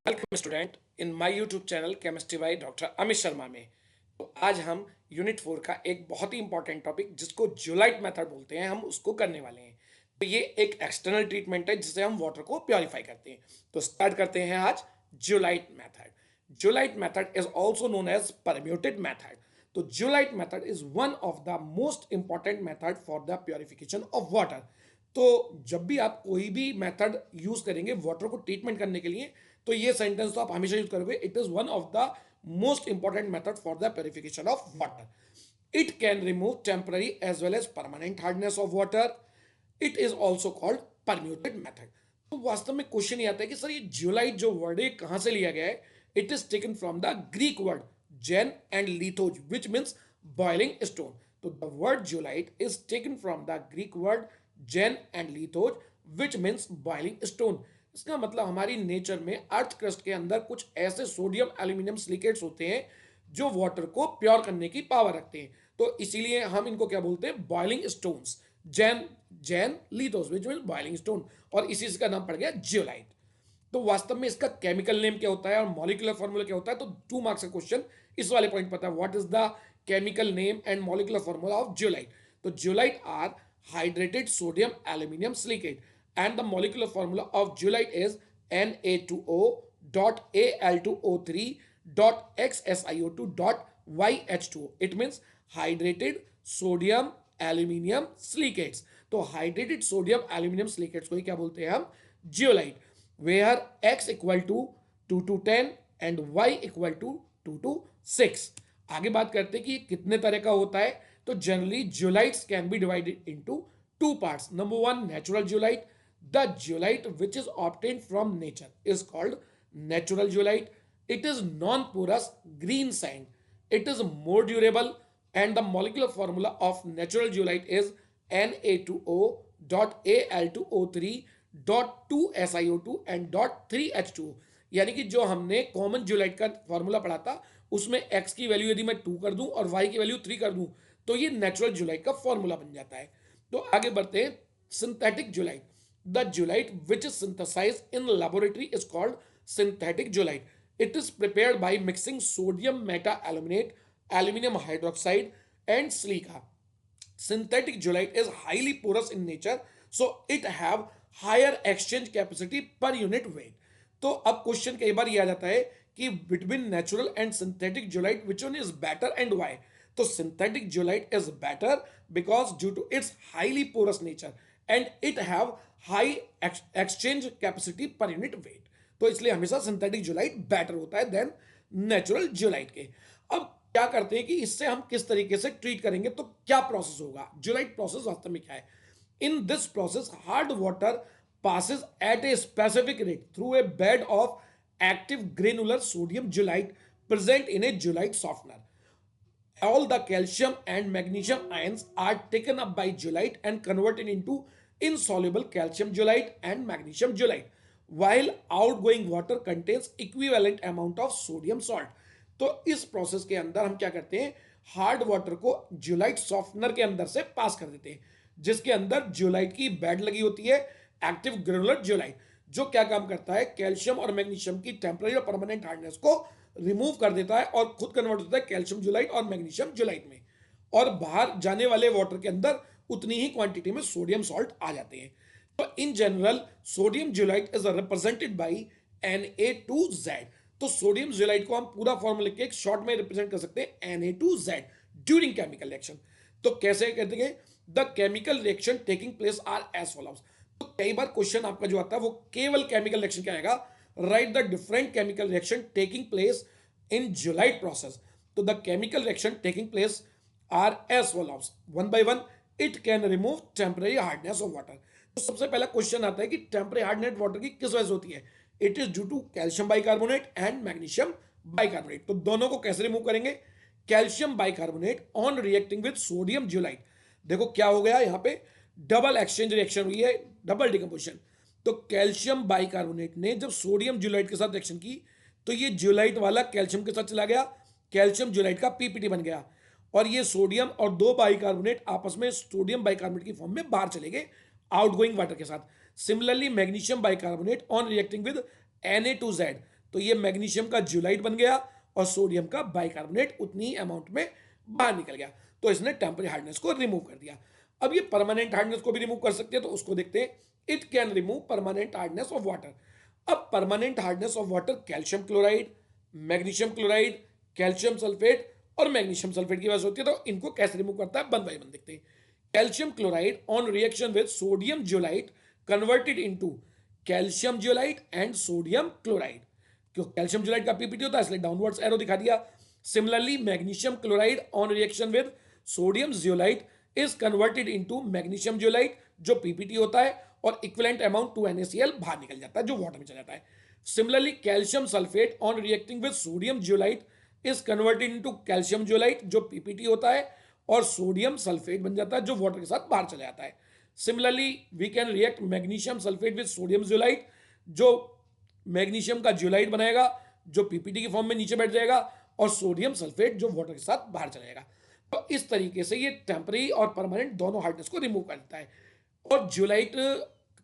Welcome student in my YouTube channel chemistry by doctor Amit Sharma में। तो आज हम यूनिट 4 का एक बहुत ही इंपॉर्टेंट टॉपिक जिसको ज्यूलाइट मेथड बोलते हैं हम उसको करने वाले हैं। तो ये एक एक्सटर्नल ट्रीटमेंट है जिससे हम वाटर को प्योरीफाई करते हैं। तो स्टार्ट करते हैं आज zeolite method. Zeolite method is also known as permutit method. तो zeolite method is one of the most important method for the purification of water. तो जब भी आप कोई भी मेथड यूज करेंगे वाटर को ट्रीटमेंट करने के लिए, तो ये सेंटेंस तो आप हमेशा यूज करोगे, it is one of the most important method for the purification of water. It can remove temporary as well as permanent hardness of water. It is also called permutit method. तो वास्तव में question ये आता है कि sir ये ज्यूलाइट जो word है कहां से लिया गया है। It is taken from the Greek word zein and lithos which means boiling stone. तो the word zeolite is taken from the Greek word zein and lithos which means boiling stone. इसका मतलब हमारी नेचर में earth crust के अंदर कुछ ऐसे sodium aluminium silicates होते हैं जो वाटर को प्योर करने की पावर रखते हैं। तो इसीलिए हम इनको क्या बोलते हैं, boiling stones. Zein zein lithos which mean boiling stone, और इसी से का नाम पड़ गया जियोलाइट। तो वास्तव में इसका केमिकल नेम क्या होता है और मॉलिक्यूलर फॉर्मूला क्या होता है, तो 2 मार्क्स का क्वेश्चन इस वाले पॉइंट पता है। What is the chemical name and molecular formula of zeolite. तो zeolite are hydrated sodium aluminium silicate and the molecular formula of zeolite is Na2O.Al2O3.XSiO2.YH2O. It means hydrated sodium aluminium silicates. तो hydrated sodium aluminium silicates को ही क्या बोलते हैं हम, zeolite, where X equal to 2 to 10 and Y equal to 2 to 6। आगे बात करते हैं कि कितने तरह का होता है। तो generally zeolites can be divided into 2 parts. Number 1 natural zeolite. The zeolite which is obtained from nature is called natural zeolite. It is non-porous green sand. It is more durable, and the molecular formula of natural zeolite is Na2O.Al2O3.2SiO2 and .3H2O। यानी कि जो हमने common zeolite का formula पढ़ा था उसमें x की value यदि मैं 2 कर दूं और y की वैल्यू 3 कर दूं तो ये नेचुरल जियोलाइट का फॉर्मूला बन जाता है। तो आगे बढ़ते हैं, synthetic zeolite. The zeolite which is synthesized in laboratory is called synthetic zeolite. It is prepared by mixing sodium meta-aluminate, aluminum hydroxide, and silica. Synthetic zeolite is highly porous in nature, so it have higher exchange capacity per unit weight. तो अब question कई बार ये आ जाता है कि between natural and synthetic zeolite which one is better and why. तो synthetic zeolite is better because due to its highly porous nature and it have high exchange capacity per unit weight. तो इसलिए हमेशा synthetic zeolite better होता है then natural zeolite के। अब क्या करते हैं कि इससे हम किस तरीके से ट्रीट करेंगे, तो क्या प्रोसेस होगा, जियोलाइट प्रोसेस वास्तव में क्या है। In this process hard water passes at a specific rate through a bed of active granular sodium zeolite present in a zeolite softener. All the calcium and magnesium ions are taken up by zeolite and converted into insoluble calcium zeolite and magnesium zeolite, while outgoing water contains equivalent amount of sodium salt। तो इस process के अंदर हम क्या करते हैं, hard water को zeolite softener के अंदर से पास कर देते हैं, जिसके अंदर जियोलाइट की बेड लगी होती है, एक्टिव ग्रेनुलर जियोलाइट, जो क्या काम करता है, कैल्शियम और मैग्नीशियम की टेम्पररी और परमानेंट हार्डनेस को रिमूव कर देता है और खुद कन्वर्ट होता है कैल्शियम जियोलाइट और मैग्नीशियम जियोलाइट में, और बाहर जाने वाले वाटर के अंदर उतनी ही क्वांटिटी में सोडियम सॉल्ट आ जाते हैं। तो in general sodium zeolite is represented by Na2Z। तो सोडियम जियोलाइट को हम पूरा फॉर्मूला के एक शॉर्ट में रिप्रेजेंट कर सकते हैं Na2Z ड्यूरिंग केमिकल रिएक्शन। तो कैसे कहते हैं, the chemical reaction taking place are as follows. तो कई बार क्वेश्चन आपका जो आता है वो केवल केमिकल रिएक्शन क्या आएगा, write the different chemical reaction taking place in zeolite process. तो the chemical reaction taking place are as follows, one by one. It can remove temporary hardness of water. तो सबसे पहला क्वेश्चन आता है कि temporary hardness water की किस वजह से होती है। It is due to calcium bicarbonate and magnesium bicarbonate. तो दोनों को कैसे रिमूव करेंगे, calcium bicarbonate on reacting with sodium zeolite. देखो क्या हो गया, यहां पे डबल एक्सचेंज रिएक्शन हुई है, डबल डिकम्पोजिशन। तो कैल्शियम बाइकार्बोनेट ने जब सोडियम जियोलाइट के साथ रिएक्शन की तो ये जियोलाइट वाला कैल्शियम के साथ चला गया, कैल्शियम जियोलाइट का पीपीटी बन गया, और ये सोडियम और दो बाइकार्बोनेट आपस में सोडियम बाइकार्बोनेट की फॉर्म में बाहर चले गए आउटगोइंग वाटर के साथ। Similarly magnesium bicarbonate on reacting with Na2Z तो ये मैग्नीशियम का ज्यूलाइट बन गया और सोडियम का बाइकार्बोनेट उतनी अमाउंट में बाहर निकल गया। तो इसने टेम्परेरी हार्डनेस को रिमूव कर दिया। अब ये परमानेंट हार्डनेस को भी रिमूव कर सकते हैं, तो उसको देखते हैं। It can remove permanent hardness of water. अब permanent hardness of water calcium chloride, magnesium chloride, calcium sulphate और मैग्नीशियम सल्फेट की वजह से होती है। तो इनको कैसे रिमूव करता है, वन बाय वन देखते हैं। Calcium chloride on reaction with sodium zeolite converted into calcium zeolite and sodium chloride. क्यों, कैल्शियम ज्यूलाइट का पीपीटी होता है इसलिए डाउनवर्ड्स एरो दिखा दिया। Similarly magnesium chloride on reaction with sodium zeolite is converted into magnesium zeolite जो PPT होता है, और इक्विवेलेंट अमाउंट 2 NaCl बाहर निकल जाता है जो वाटर में चला जाता है। Similarly calcium sulphate on reacting with sodium zeolite is converted into calcium zeolite जो पीपीटी होता है, और सोडियम सल्फेट बन जाता है जो वाटर के साथ बाहर चला जाता है। Similarly we can react magnesium sulphate with sodium zeolite जो मैग्नीशियम का ज्यूलाइट बनाएगा जो पीपीटी की फॉर्म में नीचे बैठ जाएगा, और सोडियम सल्फेट जो वाटर के साथ बाहर चला जाएगा। तो इस तरीके से ये टेम्परेरी और परमानेंट दोनों हार्डनेस को रिमूव करता है। और ज्यूलाइट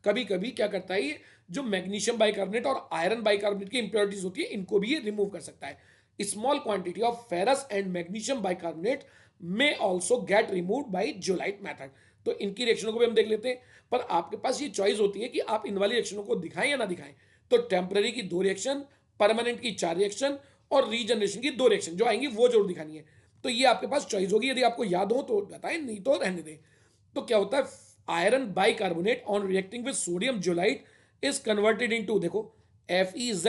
कभी कभी क्या करता है, ये जो मैग्नीशियम बाइकार्बोनेट और आयरन बाइकार्बोनेट की इंप्योरिटीज होती है इनको भी ये रिमूव कर सकता है। Small quantity of ferrous and magnesium bicarbonate may also get removed by zeolite method. तो इनकी रिएक्शनों को भी हम देख लेते हैं, पर आपके पास ये चॉइस होती है कि आप इन वाली रिएक्शनों को दिखाएं या ना दिखाएं। तो टेम्परेरी की 2 रिएक्शन, परमानेंट की 4 रिएक्शन और रीजनरेशन की 2 रिएक्शन जो आएंगी वो जरूर दिखानी है। तो ये आपके पास चॉइस होगी, यदि आपको याद हो तो बताएं, नहीं तो रहने दें। तो क्या होता है, iron bicarbonate on reacting with sodium zeolite is converted into, देखो FeZ,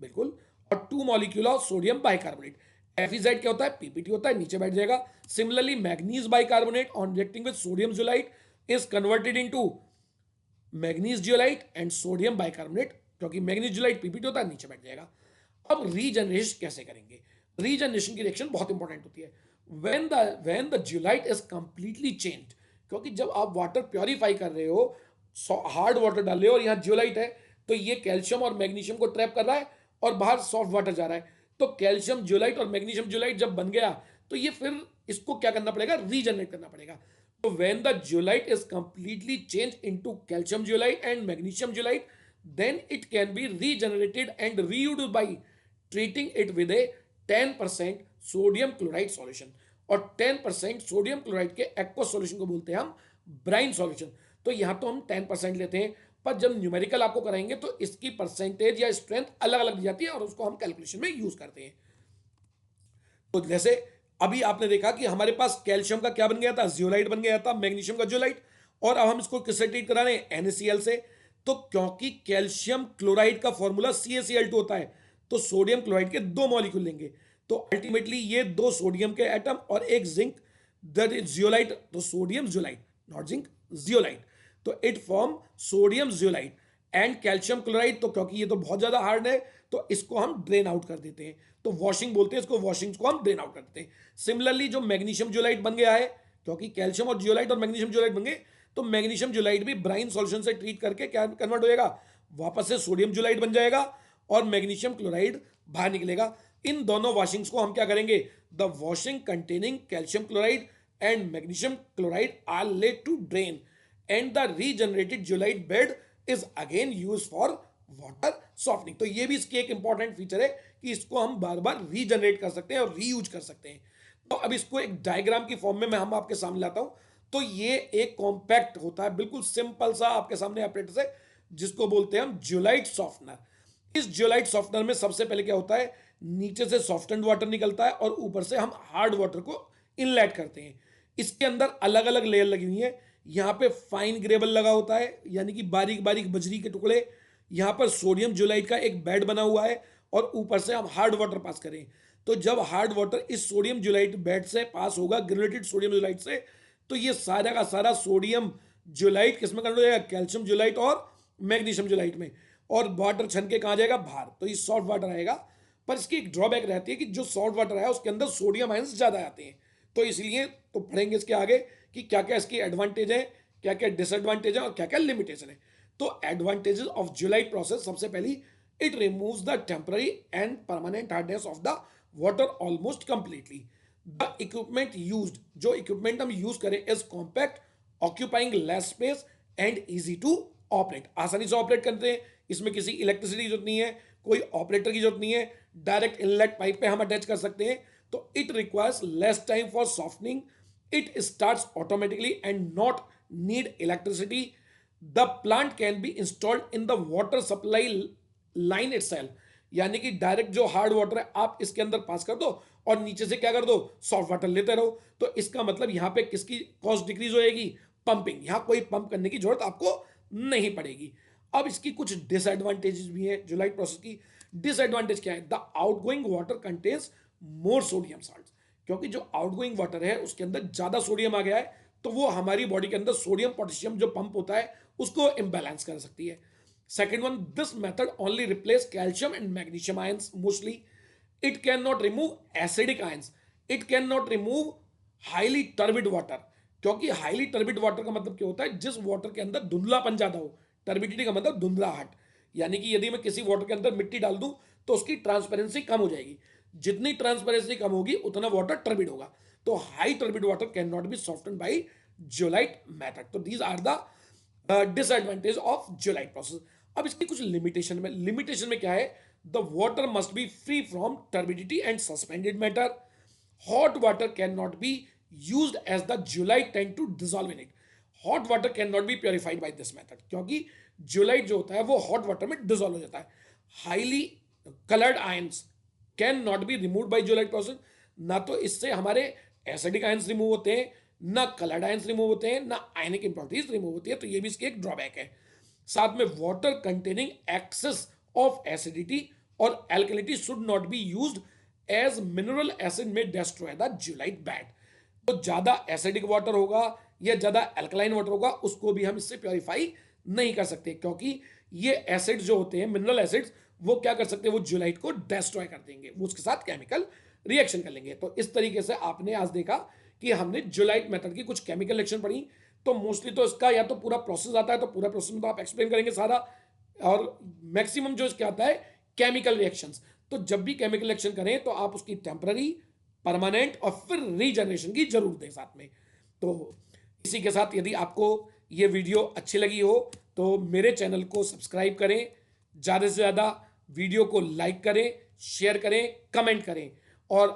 बिल्कुल, और 2 molecule of sodium bicarbonate. FeZ क्या होता है, पीपीटी होता है, नीचे बैठ जाएगा। Similarly manganese bicarbonate on reacting with sodium zeolite is converted into manganese zeolite and sodium bicarbonate, क्योंकि मैग्नीज ज्यूलाइट पीपीटी होता है, नीचे बैठ जाएगा। अब रीजनरेशन कैसे करेंगे, रीजनरेशन की रिएक्शन बहुत इंपॉर्टेंट होती है। When the zeolite is completely changed, क्योंकि जब आप वाटर प्योरीफाई कर रहे हो, हार्ड वाटर डाल रहे हो और यहाँ ज्यूलाइट है, तो ये कैल्शियम और मैग्नीशियम को ट्रैप कर रहा है और बाहर सॉफ्ट वाटर जा रहा है। तो कैल्शियम ज्यूलाइट और मैग्नीशियम ज्यूलाइट जब बन गया, तो ये फिर इसको क्या करना पड़ेगा, रीजनरेट करना पड़ेगा। तो when the zeolite is completely change into calcium zeolite and magnesium zeolite, then it can be regenerated and reused by treating it with a 10% sodium chloride solution. और 10% सोडियम क्लोराइड के एक्वस सॉल्यूशन को बोलते हैं हम brine solution. तो यहां तो हम 10% लेते हैं, पर जब न्यूमेरिकल आपको कराएंगे तो इसकी परसेंटेज या स्ट्रेंथ अलग अलग दी जाती है और उसको हम कैलकुलेशन में यूज करते हैं। तो जैसे अभी आपने देखा कि हमारे पास कैल्शियम का क्या बन गया था, ज्यूलाइट बन गया था, मैग्नीशियम का ज्यूलाइट, और अब हम इसको किससे ट्रीट करा रहे हैं, NaCl से। तो क्योंकि कैल्शियम क्लोराइड का फॉर्मूला CaCl2 होता है, तो सोडियम क्लोराइड के 2 मॉलिक्यूल लेंगे। तो अल्टीमेटली ये 2 सोडियम के एटम और एक जिंक, दैट इज जियोलाइट, तो sodium zeolite, not zinc, zeolite. तो it form sodium zeolite and calcium chloride. तो क्योंकि ये तो बहुत ज्यादा हार्ड है, तो इसको हम ड्रेन आउट कर देते हैं। तो वॉशिंग बोलते हैं इसको, वॉशिंग को हम ड्रेन आउट कर देते हैं। सिमिलरली जो मैग्नीशियम जियोलाइट बन गया है, क्योंकि कैल्शियम और जियोलाइट और मैग्नीशियम जियोलाइट बन गए, तो मैग्नीशियम ज्यूलाइट भी ब्राइन सॉल्यूशन से ट्रीट करके क्या कन्वर्ट हो जाएगा, वापस से सोडियम ज्यूलाइट बन जाएगा और मैग्नीशियम क्लोराइड बाहर निकलेगा। इन दोनों वॉशिंग्स को हम क्या करेंगे, the washing containing calcium chloride and magnesium chloride are led to drain and the regenerated zeolite bed is again use for water softening. तो ये भी इसकी एक इंपॉर्टेंट फीचर है कि इसको हम बार बार रीजनरेट कर सकते हैं और रीयूज कर सकते हैं। तो अब इसको एक डायग्राम की फॉर्म में हम आपके सामने लाता हूं। तो ये एक कॉम्पैक्ट होता है, बिल्कुल सिंपल सा आपके सामने ऑपरेटर है, जिसको बोलते हैं हम ज्यूलाइट सॉफ्टनर। इस ज्यूलाइट सॉफ्टनर में सबसे पहले क्या होता है, नीचे से सॉफ्टन्ड वाटर निकलता है और ऊपर से हम हार्ड वाटर को इनलेट करते हैं। इसके अंदर अलग अलग लेयर लगी हुई है। यहाँ पे फाइन ग्रेवल लगा होता है, यानी कि बारीक बारीक बजरी के टुकड़े। यहाँ पर सोडियम ज्यूलाइट का एक बेड बना हुआ है और ऊपर से हम हार्ड वाटर पास करें। तो जब हार्ड वाटर इस सोडियम ज्यूलाइट बेड से पास होगा, ग्रेनुलेटेड सोडियम ज्यूलाइट से, तो ये सारा का सारा सोडियम ज्यूलाइट किसमें कन्वर्ट हो जाएगा, कैल्शियम ज्यूलाइट और मैग्नीशियम ज्यूलाइट में, और वाटर छन के कहाँ जाएगा, बाहर। तो ये सॉल्ट वाटर आएगा। पर इसकी एक ड्रॉबैक रहती है कि जो सॉल्ट वाटर है उसके अंदर सोडियम आयंस ज्यादा आते हैं। तो इसलिए तो पढ़ेंगे इसके आगे कि क्या क्या इसकी एडवांटेज है, क्या क्या डिसएडवांटेज है और क्या क्या लिमिटेशन है। तो एडवांटेजेस ऑफ ज्यूलाइट प्रोसेस, सबसे पहली, it removes the temporary and permanent hardness of the water almost completely. The equipment used, जो इक्विपमेंट हम यूज करें, is compact, occupying less space and easy to operate. आसानी से ऑपरेट करते हैं, इसमें किसी इलेक्ट्रिसिटी की जरूरत नहीं है, कोई ऑपरेटर की जरूरत नहीं है, डायरेक्ट इनलेट पाइप पे हम अटैच कर सकते हैं। तो it requires less time for softening, it starts automatically and not need electricity, the plant can be installed in the water supply line itself, यानी कि डायरेक्ट जो हार्ड वाटर है आप इसके अंदर पास कर दो और नीचे से क्या कर दो, सॉफ्ट वाटर लेते रहो। तो इसका मतलब यहां पे किसकी कॉस्ट डिक्रीज होएगी, पंपिंग, यहां कोई पंप करने की जरूरत आपको नहीं पड़ेगी। अब इसकी कुछ डिसएडवांटेजेस भी है जुलाइट प्रोसेस की। डिसएडवांटेज क्या है, the outgoing water contains more sodium salt, क्योंकि जो आउटगोइंग वाटर है उसके अंदर ज्यादा सोडियम आ गया है, तो वो हमारी बॉडी के अंदर सोडियम पोटेशियम जो पंप होता है उसको इम्बैलेंस कर सकती है। Second one, this method only replace calcium and magnesium ions mostly. It cannot remove acidic ions. It cannot remove highly turbid water. क्योंकि हाईली टर्बिड वाटर का मतलब क्या होता है, जिस वाटर के अंदर धुंधलापन ज्यादा हो, टर्बिडिटी का मतलब धुंधलाहट, यानी कि यदि मैं किसी वाटर के अंदर मिट्टी डाल दूं तो उसकी ट्रांसपेरेंसी कम हो जाएगी, जितनी ट्रांसपेरेंसी कम होगी उतना वाटर टर्बिड होगा। तो high turbid water can not be soften by zeolite method. तो these are the disadvantage of zeolite process. अब इसकी कुछ लिमिटेशन में क्या है, the water must be free from turbidity and suspended matter, hot water can not be used as the zeolite tend to dissolve in it, hot water can not be purified by this method, क्योंकि zeolite जो होता है वो hot water में dissolve हो जाता है। Highly coloured ions can not be remove by zeolite process, ना तो इससे हमारे एसिडिक आयंस रिमूव होते हैं, ना कलर्ड आयंस रिमूव होते हैं, ना आयनिक इंप्योरिटीज रिमूव होती है, तो ये भी इसकी एक ड्रॉबैक है। साथ में water containing excess of acidity और alkalinity should not be used as mineral acid may destroy the zeolite bed. तो ज्यादा एसिडिक वाटर होगा या ज्यादा अल्कलाइन वाटर होगा उसको भी हम इससे प्योरीफाई नहीं कर सकते, क्योंकि ये एसिड जो होते हैं मिनरल एसिड्स वो क्या कर सकते हैं, वो जियोलाइट को डिस्ट्रॉय कर देंगे, वो उसके साथ केमिकल रिएक्शन कर लेंगे। तो इस तरीके से आपने आज देखा कि हमने जियोलाइट मेथड की कुछ केमिकल रिएक्शन पढ़ी। तो मोस्टली तो इसका या तो पूरा प्रोसेस आता है, तो पूरा प्रोसेस में तो आप एक्सप्लेन करेंगे सारा, और मैक्सिमम जो इसके आता है केमिकल रिएक्शंस। तो जब भी केमिकल रिएक्शन करें तो आप उसकी टेम्पररी, परमानेंट और फिर रीजनरेशन की जरूरत है साथ में। तो इसी के साथ यदि आपको ये वीडियो अच्छी लगी हो तो मेरे चैनल को सब्सक्राइब करें, ज़्यादा से ज़्यादा वीडियो को लाइक करें, शेयर करें, कमेंट करें और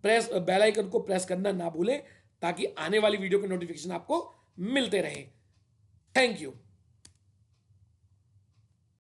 प्रेस बेल आइकन को प्रेस करना ना भूलें, ताकि आने वाली वीडियो के नोटिफिकेशन आपको मिलते रहें। Thank you.